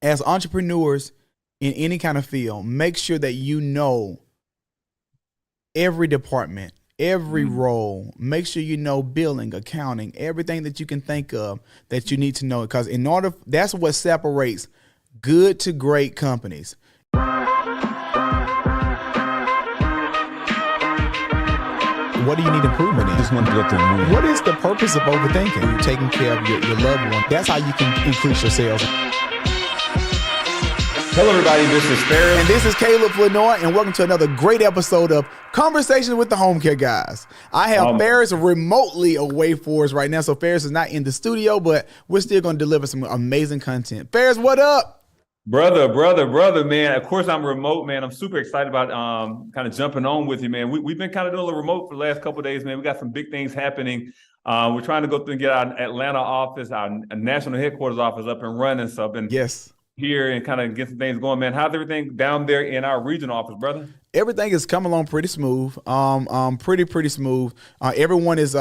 as entrepreneurs in any kind of field, make sure that you know every department, every role. Make sure you know billing, accounting, everything that you can think of that you need to know. Because that's what separates good to great companies. What do you need improvement in? Just want to go through the movie. What is the purpose of overthinking? You're taking care of your loved one. That's how you can increase your sales. Hello, everybody. This is Ferris. And this is Caleb Lenoir, and welcome to another great episode of Conversations with the Homecare Guyz. I have Ferris remotely away for us right now, so Ferris is not in the studio, but we're still going to deliver some amazing content. Ferris, what up? Brother, man. Of course, I'm remote, man. I'm super excited about kind of jumping on with you, man. We've been kind of doing a remote for the last couple of days, man. We got some big things happening. We're trying to go through and get our Atlanta office, our national headquarters office up and running. So I've been here and kind of get some things going, man. How's everything down there in our regional office, brother? Everything is coming along pretty smooth. Pretty smooth. Everyone is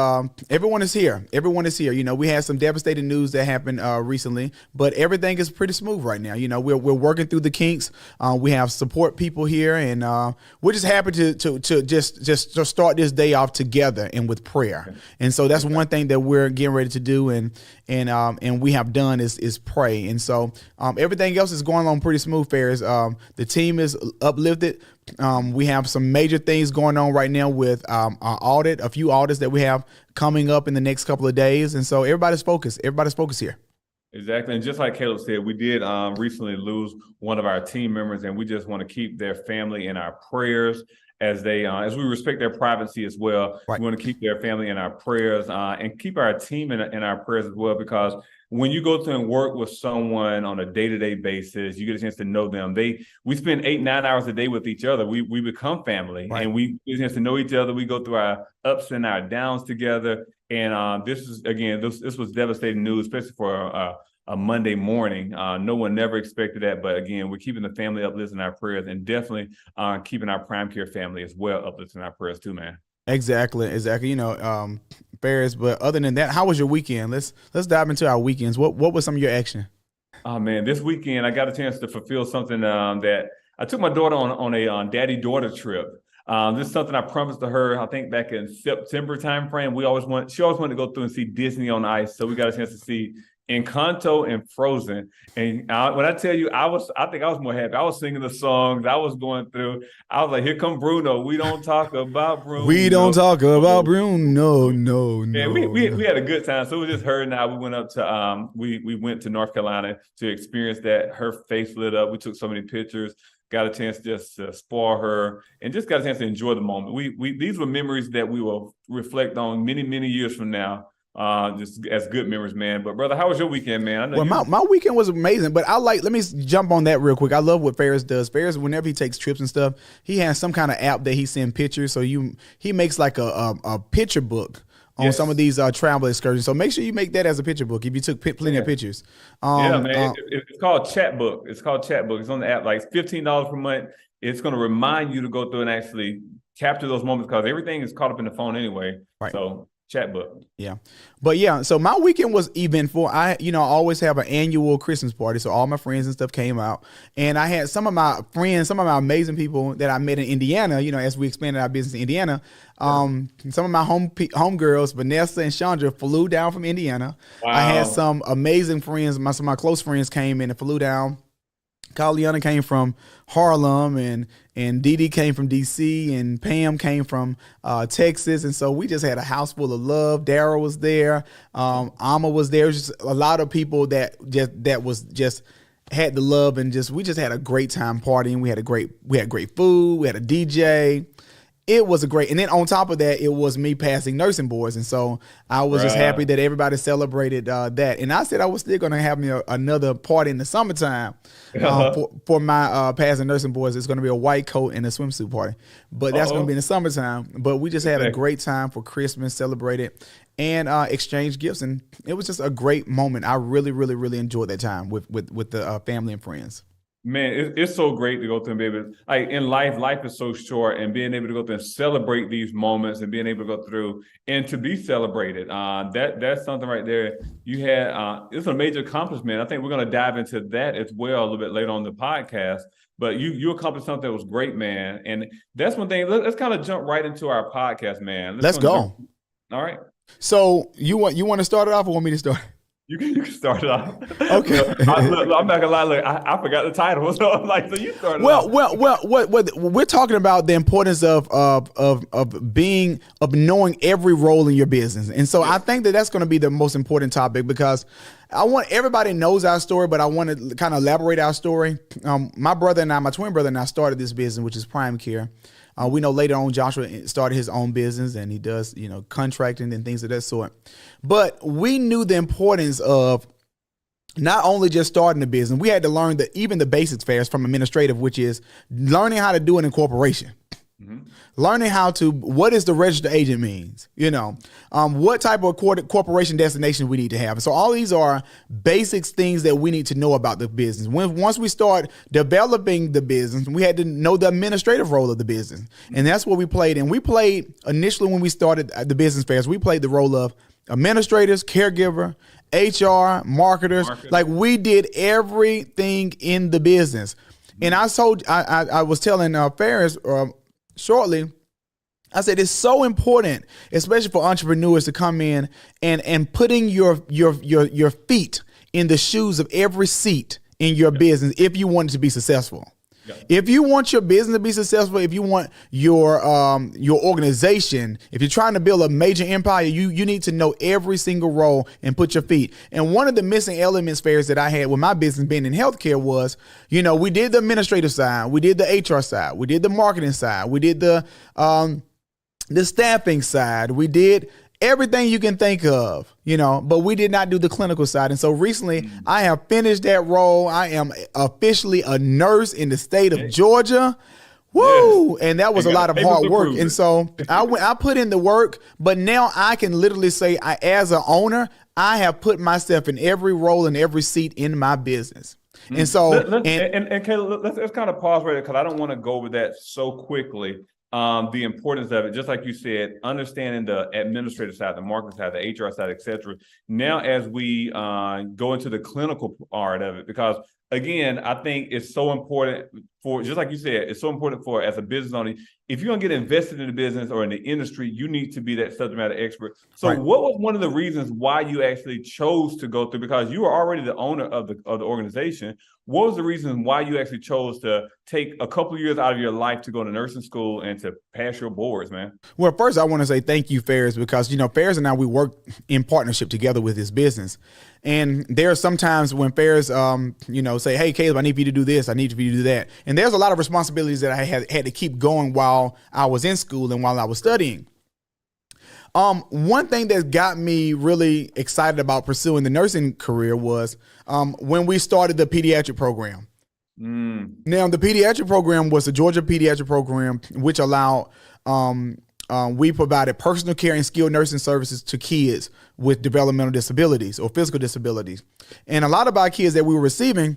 here. Everyone is here. You know, we had some devastating news that happened recently, but everything is pretty smooth right now. You know, we're working through the kinks. We have support people here, and we're just happy to just start this day off together and with prayer. Okay. And so that's one thing that we're getting ready to do, and we have done is pray. And so everything else is going along pretty smooth, Ferris. The team is uplifted. We have some major things going on right now with our audit, a few audits that we have coming up in the next couple of days. And so everybody's focused. Everybody's focused here. Exactly. And just like Caleb said, we did recently lose one of our team members, and we just want to keep their family in our prayers as we respect their privacy as well. Right. We want to keep their family in our prayers and keep our team in our prayers as well, because when you go through and work with someone on a day-to-day basis, you get a chance to know them. We spend 8-9 hours a day with each other. We become family, right. And we get a chance to know each other. We go through our ups and our downs together. And this was devastating news, especially for a Monday morning. No one never expected that. But again, we're keeping the family uplifted in our prayers, and definitely keeping our prime care family as well uplifted in our prayers too, man. Exactly. You know, Ferris, but other than that, how was your weekend? Let's dive into our weekends. What was some of your action? Oh man, this weekend I got a chance to fulfill something that I took my daughter on a daddy-daughter trip. This is something I promised to her, I think back in September timeframe. She always wanted to go through and see Disney on Ice. So we got a chance to see Encanto and Frozen. And when I tell you, I think I was more happy. I was singing the songs. I was going through. I was like, here come Bruno. We don't talk about Bruno. We don't talk about Bruno. No. And we had a good time. So it was just her and I. We went up to we went to North Carolina to experience that. Her face lit up. We took so many pictures. Got a chance just to spoil her, and just got a chance to enjoy the moment. These were memories that we will reflect on many years from now. Just as good memories, man. But brother, how was your weekend, man? I know my weekend was amazing, but let me jump on that real quick. I love what Ferris does. Ferris, whenever he takes trips and stuff, he has some kind of app that he sends pictures. So he makes like a picture book on some of these travel excursions. So make sure you make that as a picture book if you took plenty of pictures. Man. It's called Chatbook. It's called Chatbook. It's on the app, like $15 per month. It's going to remind you to go through and actually capture those moments, because everything is caught up in the phone anyway. Right. So Chatbook. Yeah. But so my weekend was eventful. I always have an annual Christmas party. So all my friends and stuff came out, and I had some of my friends, some of my amazing people that I met in Indiana, as we expanded our business in Indiana. Some of my home girls, Vanessa and Chandra, flew down from Indiana. Wow. I had some amazing friends. Some of my close friends came in and flew down. Kaliana came from Harlem, and Dee Dee came from DC, and Pam came from Texas. And so we just had a house full of love. Daryl was there. Amma was there. Just a lot of people that had the love, and we just had a great time partying. We had great food. We had a DJ. It was and then on top of that, it was me passing nursing boards. And so I was just happy that everybody celebrated that. And I said I was still going to have me another party in the summertime for my passing nursing boards. It's going to be a white coat and a swimsuit party. But that's going to be in the summertime. But we just had a great time for Christmas, celebrated, and exchanged gifts. And it was just a great moment. I really enjoyed that time with the family and friends. Man, it's so great to go through and be able to, like in life is so short, and being able to go through and celebrate these moments and being able to go through and to be celebrated. That's something right there. You had it's a major accomplishment. I think we're going to dive into that as well a little bit later on the podcast. But you accomplished something that was great, man. And that's one thing. Let's kind of jump right into our podcast, man. Let's go. All right. So you want to start it off, or want me to start? You can start it off. Okay. Look, I'm not gonna lie. Look, I forgot the title, so I'm like, so you start. Well, what we're talking about the importance of knowing every role in your business, and so I think that's going to be the most important topic, because I want everybody knows our story, but I want to kind of elaborate our story. My twin brother and I started this business, which is Prime Care. We know later on Joshua started his own business, and he does, contracting and things of that sort. But we knew the importance of not only just starting the business. We had to learn even the basics first from administrative, which is learning how to do an incorporation. Mm-hmm. Learning what does the registered agent means, what type of corporation designation we need to have. And so all these are basics things that we need to know about the business. Once we start developing the business, we had to know the administrative role of the business. And that's what we played. And we played initially when we started the business fairs, we played the role of administrators, caregiver, HR, marketers. Like we did everything in the business. And I was telling Ferris shortly, I said it's so important, especially for entrepreneurs, to come in and putting your feet in the shoes of every seat in your business if you want it to be successful. Yeah. If you want your business to be successful, if you want your organization, if you're trying to build a major empire, you need to know every single role and put your feet. And one of the missing elements, Ferris, that I had with my business being in healthcare was, we did the administrative side, we did the HR side, we did the marketing side, we did the staffing side, we did everything you can think of, but we did not do the clinical side. And so recently I have finished that role. I am officially a nurse in the state of Georgia. Woo! Yes. And that was a lot of hard work. And so I put in the work, but now I can literally say as an owner, I have put myself in every role and every seat in my business. And so, Caleb, let's kind of pause right there, because I don't want to go over that so quickly. The importance of it, just like you said, understanding the administrative side, the marketing side, the HR side, et cetera. Now, as we go into the clinical part of it, because again, I think it's so important for, just like you said, it's so important for, as a business owner, if you're going to get invested in the business or in the industry, you need to be that subject matter expert. So What was one of the reasons why you actually chose to go through, because you were already the owner of the organization, what was the reason why you actually chose to take a couple of years out of your life to go to nursing school and to pass your boards, man? Well, first I want to say thank you, Ferris, because, Ferris and I, we work in partnership together with this business. And there are sometimes when Ferris, say, hey, Caleb, I need for you to do this. I need for you to do that. And there's a lot of responsibilities that I had to keep going while I was in school and while I was studying. One thing that got me really excited about pursuing the nursing career was when we started the pediatric program. Now, the pediatric program was the Georgia Pediatric Program, which allowed we provided personal care and skilled nursing services to kids with developmental disabilities or physical disabilities. And a lot of our kids that we were receiving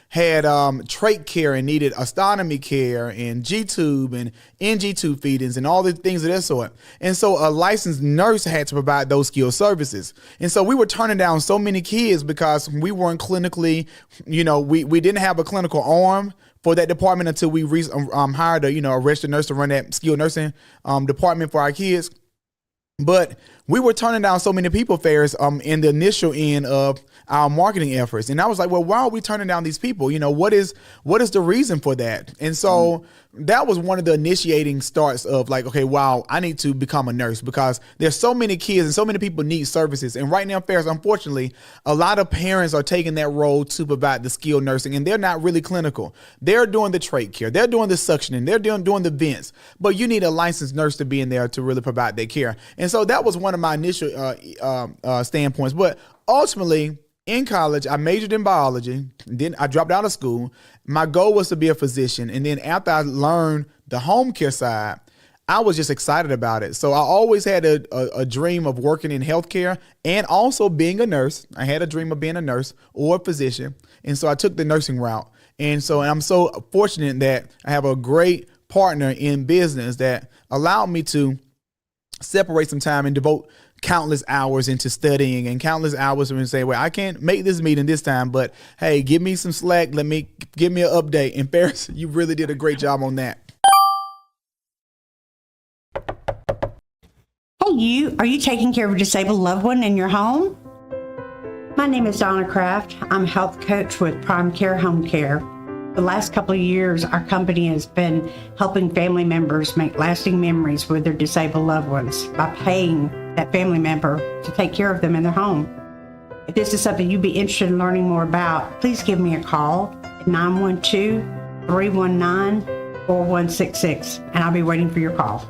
had trach care and needed ostomy care and G-tube and NG-tube feedings and all the things of that sort. And so a licensed nurse had to provide those skilled services. And so we were turning down so many kids because we weren't clinically, we didn't have a clinical arm for that department until we hired a registered nurse to run that skilled nursing department for our kids. But we were turning down so many people, Ferris, in the initial end of our marketing efforts. And I was like, well, why are we turning down these people? What is the reason for that? And so that was one of the initiating starts of like, okay, wow, I need to become a nurse because there's so many kids and so many people need services. And right now, Ferris, unfortunately, a lot of parents are taking that role to provide the skilled nursing, and they're not really clinical. They're doing the trach care. They're doing the suctioning. They're doing the vents. But you need a licensed nurse to be in there to really provide that care. And so that was one of my initial standpoints. But ultimately, in college, I majored in biology. Then I dropped out of school. My goal was to be a physician. And then after I learned the home care side, I was just excited about it. So I always had a dream of working in healthcare and also being a nurse. I had a dream of being a nurse or a physician. And so I took the nursing route. And I'm so fortunate that I have a great partner in business that allowed me to separate some time and devote countless hours into studying and countless hours and say, well, I can't make this meeting this time, but hey, give me some slack. Give me an update. And Ferris, you really did a great job on that. Hey, are you taking care of a disabled loved one in your home? My name is Donna Kraft. I'm a health coach with Homecare Homecare. The last couple of years, our company has been helping family members make lasting memories with their disabled loved ones by paying that family member to take care of them in their home. If this is something you'd be interested in learning more about, please give me a call at 912-319-4166, and I'll be waiting for your call.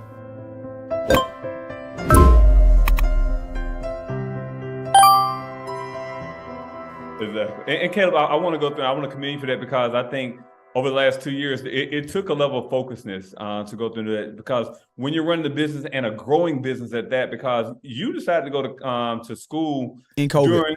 Exactly. And Caleb, I want to go through, I want to commend you for that, because I think over the last 2 years, it took a level of focusness to go through that, because when you're running the business and a growing business at that, because you decided to go to school in COVID.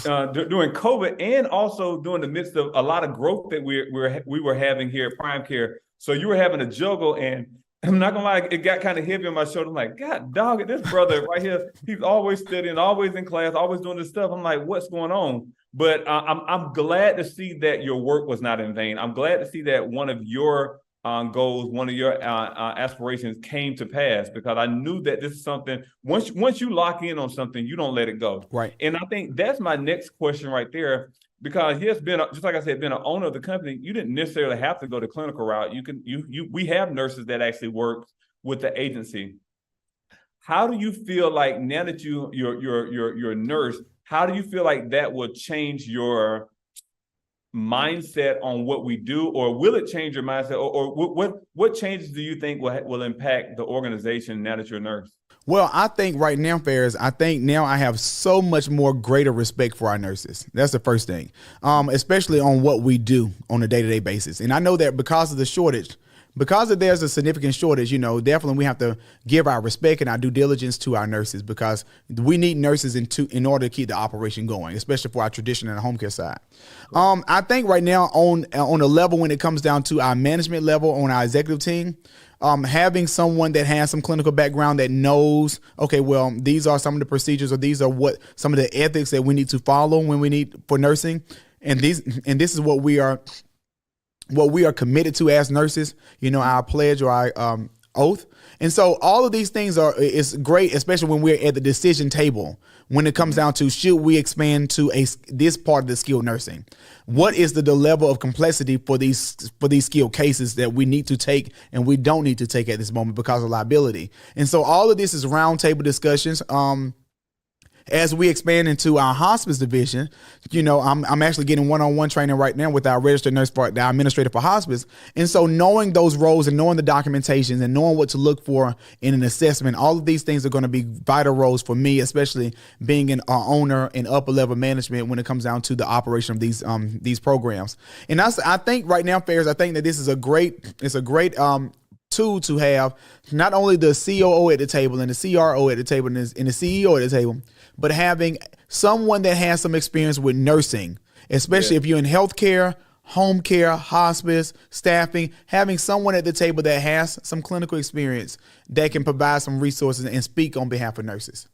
During COVID, and also during the midst of a lot of growth that we were having here at Prime Care. So you were having to juggle, and I'm not gonna lie, it got kind of heavy on my shoulder. I'm like, God dog, this brother right here, he's always studying, always in class, always doing this stuff. I'm like, what's going on? But I'm glad to see that your work was not in vain. I'm glad to see that one of your goals, one of your aspirations came to pass, because I knew that this is something, once you lock in on something, you don't let it go. Right. And I think that's my next question right there, because yes, just like I said, being an owner of the company, you didn't necessarily have to go the clinical route. We have nurses that actually work with the agency. How do you feel like now that you're a nurse, how do you feel like that will change your mindset on what we do, or will it change your mindset, or what changes do you think will impact the organization now that you're a nurse? Well, I think right now, Ferris, I think now I have so much more greater respect for our nurses. That's the first thing, especially on what we do on a day-to-day basis. And I know that because of the shortage, there's a significant shortage, definitely we have to give our respect and our due diligence to our nurses, because we need nurses in order to keep the operation going, especially for our traditional and home care side. I think right now on a level, when it comes down to our management level on our executive team, having someone that has some clinical background that knows, okay, well, these are some of the procedures, or these are some of the ethics that we need to follow when we need for nursing. And this is what we are committed to as nurses, our pledge or our oath. And so all of these things is great, especially when we're at the decision table, when it comes down to, should we expand to this part of the skilled nursing? What is the level of complexity for these skilled cases that we need to take and we don't need to take at this moment because of liability? And so all of this is roundtable discussions. As we expand into our hospice division, I'm actually getting one-on-one training right now with our registered nurse, the administrator for hospice. And so knowing those roles and knowing the documentations and knowing what to look for in an assessment, all of these things are going to be vital roles for me, especially being an owner in upper level management when it comes down to the operation of these programs. And I think right now, Ferris, I think that this is a great tool to have not only the COO at the table and the CRO at the table and the CEO at the table, but having someone that has some experience with nursing, especially if you're in healthcare, home care, hospice, staffing, having someone at the table that has some clinical experience that can provide some resources and speak on behalf of nurses.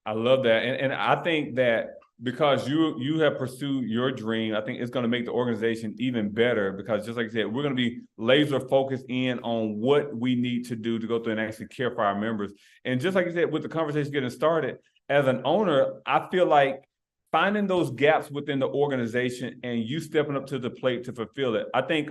I love that. And I think that because you have pursued your dream, I think it's going to make the organization even better, because just like I said, we're going to be laser focused in on what we need to do to go through and actually care for our members. And just like you said, with the conversation getting started, as an owner, I feel like finding those gaps within the organization and you stepping up to the plate to fulfill it. I think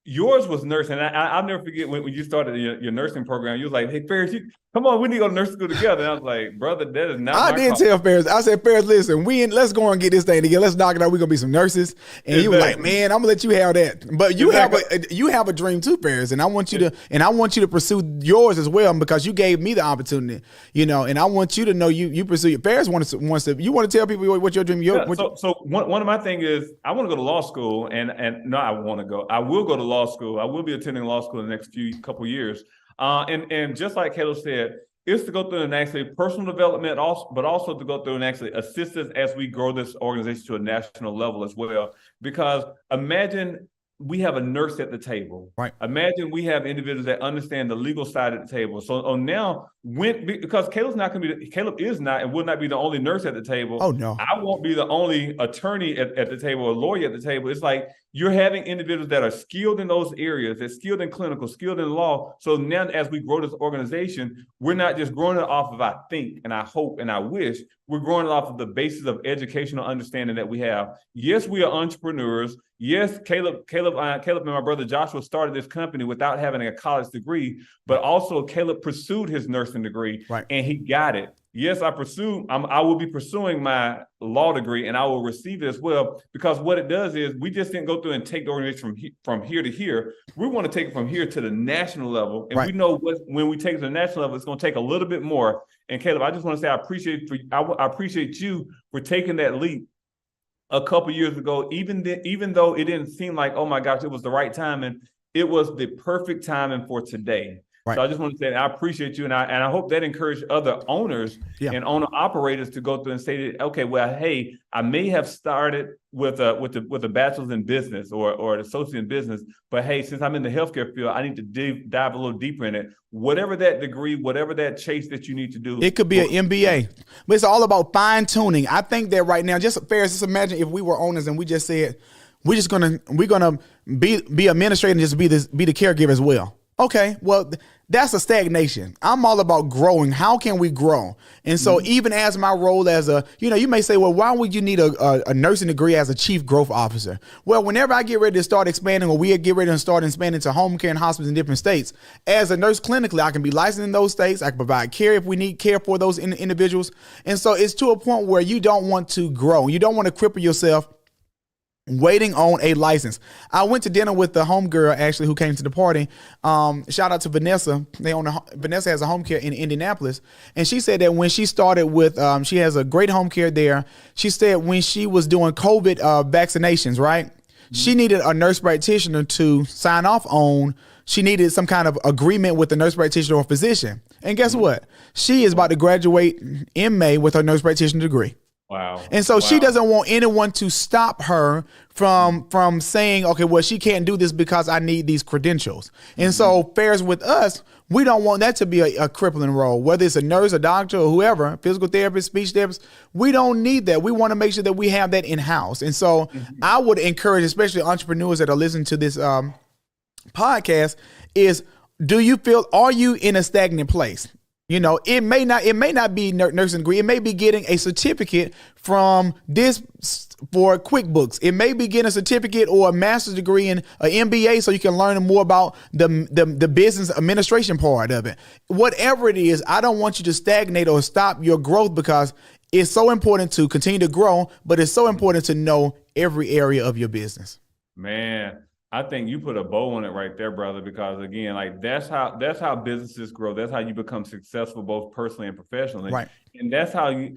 yours was nursing. I'll never forget when you started your nursing program. You was like, "Hey, Ferris, come on, we need to go to nursing school together." And I was like, "Brother, that is not." I did tell Ferris. I said, "Ferris, listen, let's go and get this thing together. Let's knock it out. We're gonna be some nurses." And he was like, "Man, I'm gonna let you have that." But you have a dream too, Ferris, and I want you to pursue yours as well, because you gave me the opportunity, and I want you to know you pursue your. Ferris wants to. You want to tell people what your dream. So one of my things is I want to go to law school, and no, I want to go. I will go to law school. I will be attending law school in the next couple years. And just like Caleb said, it's to go through and actually personal development, but also to go through and actually assist us as we grow this organization to a national level as well. Because imagine we have a nurse at the table. Right. Imagine we have individuals that understand the legal side at the table. So now, because Caleb is not and will not be the only nurse at the table. Oh, no. I won't be the only attorney at the table or lawyer at the table. It's like you're having individuals that are skilled in those areas, they're skilled in clinical, skilled in law. So now as we grow this organization, we're not just growing it off of I think and I hope and I wish. We're growing it off of the basis of educational understanding that we have. Yes, we are entrepreneurs. Yes, Caleb and my brother Joshua started this company without having a college degree, but also Caleb pursued his nursing degree, right, and he got it. Yes, I will be pursuing my law degree, and I will receive it as well, because what it does is we just didn't go through and take the organization from here to here. We want to take it from here to the national level, and we know when we take it to the national level, it's going to take a little bit more. And Caleb, I just want to say I appreciate you for taking that leap a couple years ago, even though it didn't seem like, oh my gosh, it was the right timing. It was the perfect timing for today. Right. So I just want to say I appreciate you, and I hope that encouraged other owners and owner operators to go through and say that, okay, well, hey, I may have started with a bachelor's in business or an associate in business, but hey, since I'm in the healthcare field, I need to dive a little deeper in it. Whatever that degree, whatever that chase that you need to do, it could be an MBA, but it's all about fine tuning. I think that right now, just imagine if we were owners and we just said we're gonna be administrator and just be the caregiver as well. Okay, well, that's a stagnation. I'm all about growing. How can we grow? And so even as my role as you may say, well, why would you need a nursing degree as a chief growth officer? Well, whenever I get ready to start expanding, or we get ready to start expanding to home care and hospitals in different states, as a nurse clinically, I can be licensed in those states. I can provide care if we need care for those individuals. And so it's to a point where you don't want to grow. You don't want to cripple yourself waiting on a license. I went to dinner with the homegirl actually who came to the party. Shout out to Vanessa. Vanessa has a home care in Indianapolis, and she said that when she started with, she has a great home care there. She said when she was doing COVID vaccinations, right? She needed a nurse practitioner to sign off on. She needed some kind of agreement with the nurse practitioner or physician. And guess what? She is about to graduate in May with her nurse practitioner degree. Wow. And so she doesn't want anyone to stop her from saying, okay, well, she can't do this because I need these credentials. And so fares with us, we don't want that to be a crippling role, whether it's a nurse, a doctor, or whoever, physical therapist, speech therapist. We don't need that. We want to make sure that we have that in-house. And so I would encourage, especially entrepreneurs that are listening to this podcast, is are you in a stagnant place? You know, it may not be nursing degree. It may be getting a certificate from this for QuickBooks. It may be getting a certificate or a master's degree in an MBA so you can learn more about the business administration part of it. Whatever it is, I don't want you to stagnate or stop your growth, because it's so important to continue to grow, but it's so important to know every area of your business. Man, I think you put a bow on it right there, brother, because again, like that's how businesses grow. That's how you become successful, both personally and professionally. Right. And that's how you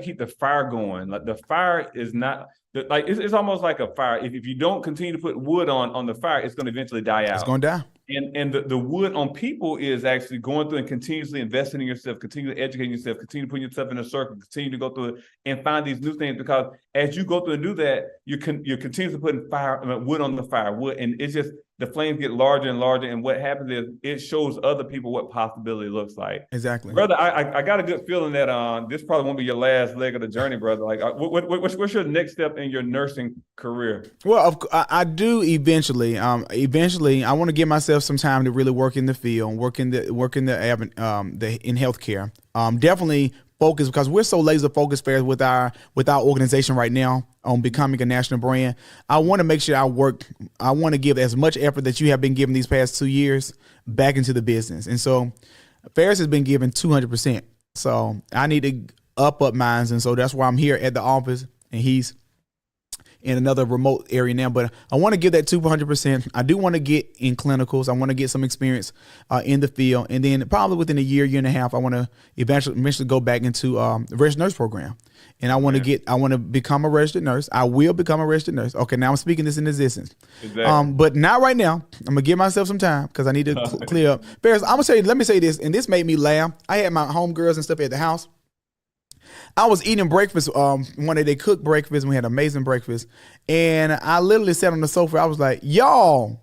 keep the fire going. Like the fire is not it's almost like a fire. If you don't continue to put wood on the fire, it's going to eventually die out. It's going to die. And the wood on people is actually going through and continuously investing in yourself, continually educating yourself, continue to put yourself in a circle, continue to go through it and find these new things, because as you go through and do that, you're continuously putting wood on the fire, and it's just the flames get larger and larger. And what happens is it shows other people what possibility looks like. Exactly. Brother, I got a good feeling that this probably won't be your last leg of the journey, brother. Like what's your next step in your nursing career? Well, I do eventually. Eventually, I want to give myself some time to really work in the field, work in in healthcare. Definitely focus, because we're so laser focused with our organization right now on becoming a national brand. I want to make sure I want to give as much effort that you have been giving these past 2 years back into the business. And so Ferris has been given 200%. So I need to up mines. And so that's why I'm here at the office, and he's in another remote area now, but I want to give that 200%. I do want to get in clinicals. I want to get some experience in the field. And then probably within a year and a half, I want to eventually go back into the registered nurse program. And I want to become a registered nurse. I will become a registered nurse. Okay, now I'm speaking this in existence. Exactly. But not right now. I'm going to give myself some time because I need to clear up. Ferris, I'm going to say, let me say this, and this made me laugh. I had my homegirls and stuff at the house. I was eating breakfast one day. They cooked breakfast, and we had amazing breakfast. And I literally sat on the sofa. I was like, y'all,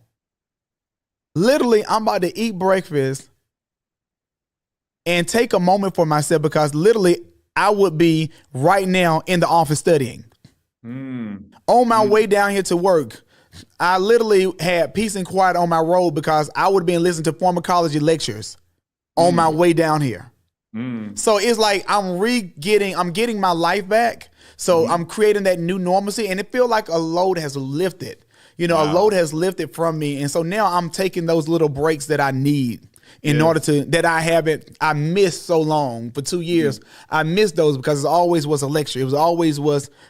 literally, I'm about to eat breakfast and take a moment for myself, because literally I would be right now in the office studying. On my way down here to work, I literally had peace and quiet on my road, because I would have been listening to pharmacology lectures on my way down here. So it's like I'm getting my life back. So I'm creating that new normalcy, and it feels like a load has lifted. A load has lifted from me. And so now I'm taking those little breaks that I need in order to, that I missed so long for 2 years. I missed those because it always was a lecture. It was always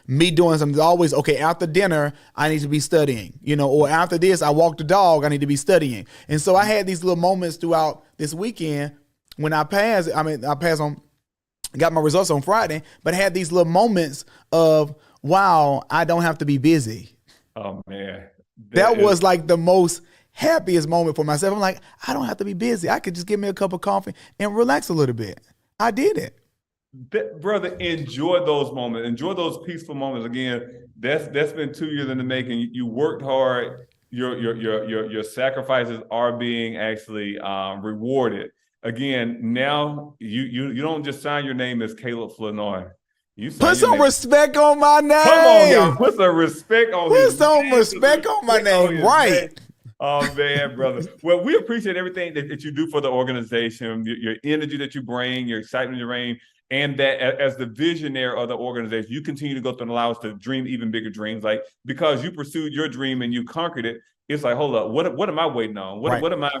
me doing something. It was always, okay, after dinner, I need to be studying, or after this, I walk the dog, I need to be studying. And so I had these little moments throughout this weekend when I got my results on Friday, but had these little moments of, wow, I don't have to be busy. Oh man. That was like the most happiest moment for myself. I'm like, I don't have to be busy. I could just give me a cup of coffee and relax a little bit. I did it. Brother, enjoy those moments. Enjoy those peaceful moments. Again, that's been 2 years in the making. You worked hard. Your sacrifices are being actually rewarded. Again, now you don't just sign your name as Caleb Flournoy. You put some respect on my name. Come on, y'all. Put some respect on my name. Right. Oh, man, brother. Well, we appreciate everything that you do for the organization, your energy that you bring, your excitement you bring, and that as the visionary of the organization, you continue to go through and allow us to dream even bigger dreams. Like, because you pursued your dream and you conquered it, it's like, hold up, what am I waiting on? What am I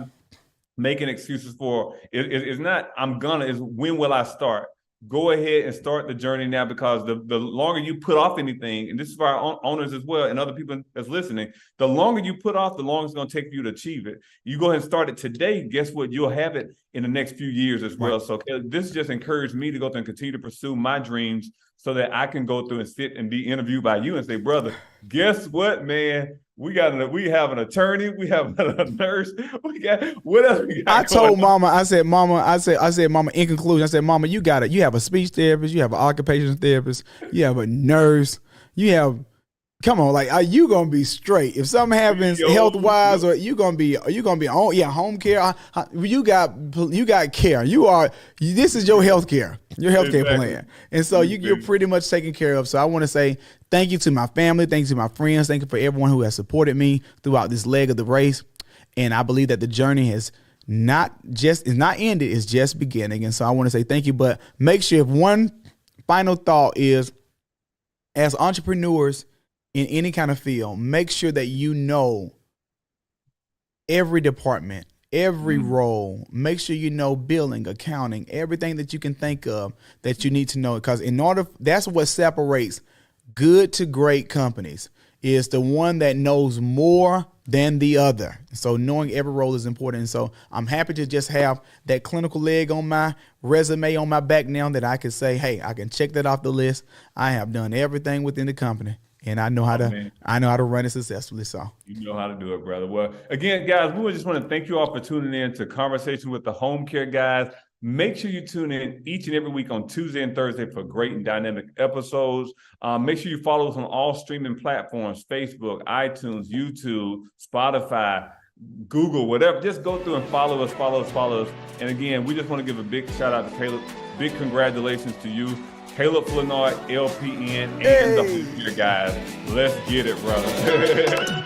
making excuses for? It's not it's when will I start? Go ahead and start the journey now, because the longer you put off anything, and this is for our owners as well and other people that's listening, the longer you put off, the longer it's going to take for you to achieve it. You go ahead and start it today. Guess what? You'll have it in the next few years as well. So this just encouraged me to go through and continue to pursue my dreams so that I can go through and sit and be interviewed by you and say, brother, guess what, man? We have an attorney, we have a nurse, what else we got? I told Mama, I said, Mama, in conclusion, I said, Mama, you got it. You have a speech therapist, you have an occupational therapist, you have a nurse, come on, like, are you gonna be straight? If something happens health wise, or you gonna be on home care. You got care. This is your health care. Your health care plan. And so you're pretty much taken care of. So I want to say thank you to my family, thank you to my friends, thank you for everyone who has supported me throughout this leg of the race. And I believe that the journey is not ended, it's just beginning. And so I want to say thank you. But make sure, if one final thought is, as entrepreneurs in any kind of field, make sure that you know every department, every role. Make sure you know billing, accounting, everything that you can think of that you need to know. Because that's what separates good to great companies, is the one that knows more than the other. So knowing every role is important. And so I'm happy to just have that clinical leg on my resume on my back now, that I can say, hey, I can check that off the list. I have done everything within the company. And I know how to run it successfully. So you know how to do it, brother. Well, again, guys, we just want to thank you all for tuning in to Conversation with the Homecare Guyz. Make sure you tune in each and every week on Tuesday and Thursday for great and dynamic episodes. Make sure you follow us on all streaming platforms: Facebook, iTunes, YouTube, Spotify, Google, whatever. Just go through and follow us. And again, we just want to give a big shout out to Caleb. Big congratulations to you, Caleb Flournoy, LPN, and the Homecare Guyz. Let's get it, brother.